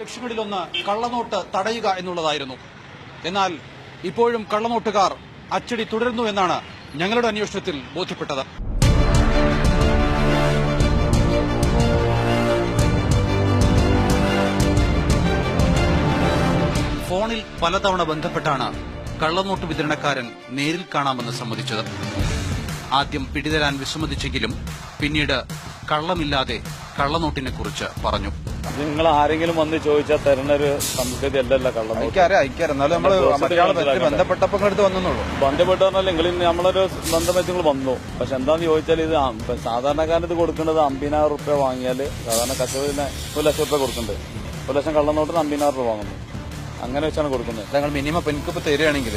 ലക്ഷ്യങ്ങളിലൊന്ന് കള്ളനോട്ട് തടയുക എന്നുള്ളതായിരുന്നു. എന്നാൽ ഇപ്പോഴും കള്ളനോട്ടുകാർ അച്ചടി തുടരുന്നു എന്നാണ് ഞങ്ങളുടെ അന്വേഷണത്തിൽ ബോധ്യപ്പെട്ടത്. ഫോണിൽ പലതവണ ബന്ധപ്പെട്ടാണ് കള്ളനോട്ട് വിതരണക്കാരൻ നേരിൽ കാണാമെന്ന് സമ്മതിച്ചത്. ആദ്യം പിടിതരാൻ വിസമ്മതിച്ചെങ്കിലും പിന്നീട് കള്ളമില്ലാതെ കള്ളനോട്ടിനെ കുറിച്ച് പറഞ്ഞു. നിങ്ങൾ ആരെങ്കിലും വന്ന് ചോദിച്ചാൽ തരുന്ന ഒരു സംസ്കൃതി അല്ലല്ലോ കള്ളനോട്ട്. ബന്ധപ്പെട്ടപ്പോൾ അടുത്ത് വന്നുള്ളൂ. ബന്ധപ്പെട്ട് പറഞ്ഞാൽ നിങ്ങൾ നമ്മളൊരു ബന്ധം വെച്ച് നിങ്ങൾ വന്നു. പക്ഷെ എന്താന്ന് ചോദിച്ചാൽ ഇത് സാധാരണക്കാരന് ഇത് കൊടുക്കേണ്ടത് 50,000 റുപ്യ വാങ്ങിയാൽ സാധാരണ കച്ചവടത്തിന് 1 ലക്ഷം റുപ്യ കൊടുക്കുന്നുണ്ട്. 1 ലക്ഷം കള്ളനോട്ടിന് 50,000 രൂപ വാങ്ങുന്നു. അങ്ങനെ വെച്ചാണ് കൊടുക്കുന്നത്. ഞങ്ങൾ മിനിമം എനിക്കിപ്പോ തരികയാണെങ്കിൽ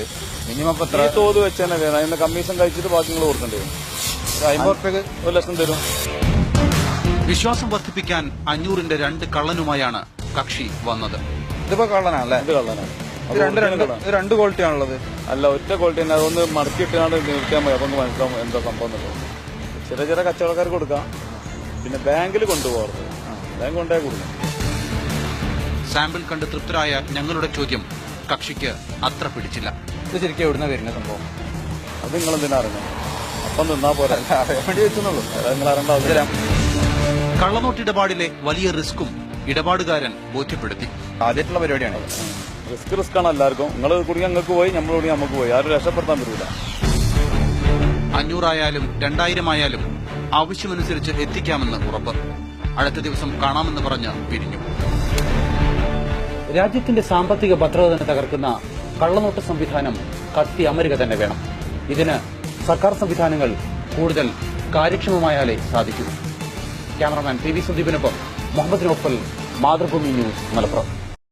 മിനിമം ഈ തോത് വെച്ച് തന്നെ തരാം. അതിന്റെ കമ്മീഷൻ കഴിച്ചിട്ട് ബാക്കി നിങ്ങൾ കൊടുക്കേണ്ടി വരും. 50 റുപ്യക്ക് 1 ലക്ഷം തരും. വിശ്വാസം വർദ്ധിപ്പിക്കാൻ 500ന്റെ 2 കള്ളനുമായാണ് കക്ഷി വന്നത്. ഇതിപ്പോ കള്ളനാണല്ലേ? ഇത് കള്ളനാണ്. രണ്ട് ക്വാളിറ്റി ആണുള്ളത്. അല്ല, ഒറ്റ ക്വാളിറ്റി തന്നെ. അതൊന്ന് മടക്കിയിട്ടാണ് നിർത്തിയാൽ മതി. അപ്പൊ മനസ്സിലാവും എന്താ സംഭവം എന്നുള്ളത്. ചെറിയ കച്ചവടക്കാർക്ക് കൊടുക്കാം. പിന്നെ ബാങ്കിൽ കൊണ്ടുപോകരുത്. ബാങ്ക് കൊണ്ടുപോയി കൊടുക്കാം. സാമ്പിൾ കണ്ട് തൃപ്തരായ ഞങ്ങളുടെ ചോദ്യം കക്ഷിക്ക് അത്ര പിടിച്ചില്ല. ഇത് ശരിക്കും എവിടുന്ന വരുന്ന സംഭവം? അത് നിങ്ങളെന്തിനാ അറിഞ്ഞു? അപ്പം നിന്നാ പോരാ, വേണ്ടി വെച്ചെന്നുള്ളൂ. നിങ്ങൾ അറിയേണ്ട അവസരം. കള്ളനോട്ടിടപാടിലെ വലിയ റിസ്ക്കും ഇടപാടുകാരൻ ബോധ്യപ്പെടുത്തി. ആദ്യമായിട്ടുള്ള പരിപാടിയാണ്. റിസ്ക് ആണ് എല്ലാവർക്കും. നിങ്ങൾ കൂടി ഞങ്ങൾക്ക് പോയി, നമ്മൾ കൂടി നമുക്ക് പോയി. ആരും രക്ഷപ്പെടുത്താൻ പറ്റില്ല. 500 ആയാലും 2000 ആയാലും ആവശ്യമനുസരിച്ച് എത്തിക്കാമെന്ന് ഉറപ്പ്. അടുത്ത ദിവസം കാണാമെന്ന് പറഞ്ഞ് പിരിഞ്ഞു. രാജ്യത്തിന്റെ സാമ്പത്തിക ഭദ്രത തന്നെ തകർക്കുന്ന കള്ളനോട്ട് സംവിധാനം കത്തി അമരുക തന്നെ വേണം. ഇതിന് സർക്കാർ സംവിധാനങ്ങൾ കൂടുതൽ കാര്യക്ഷമമായാലേ സാധിക്കൂ. ക്യാമറമാൻ TV സുദീപിനൊപ്പം മുഹമ്മദ് നൌഫൽ, മാതൃഭൂമി ന്യൂസ്, മലപ്പുറം.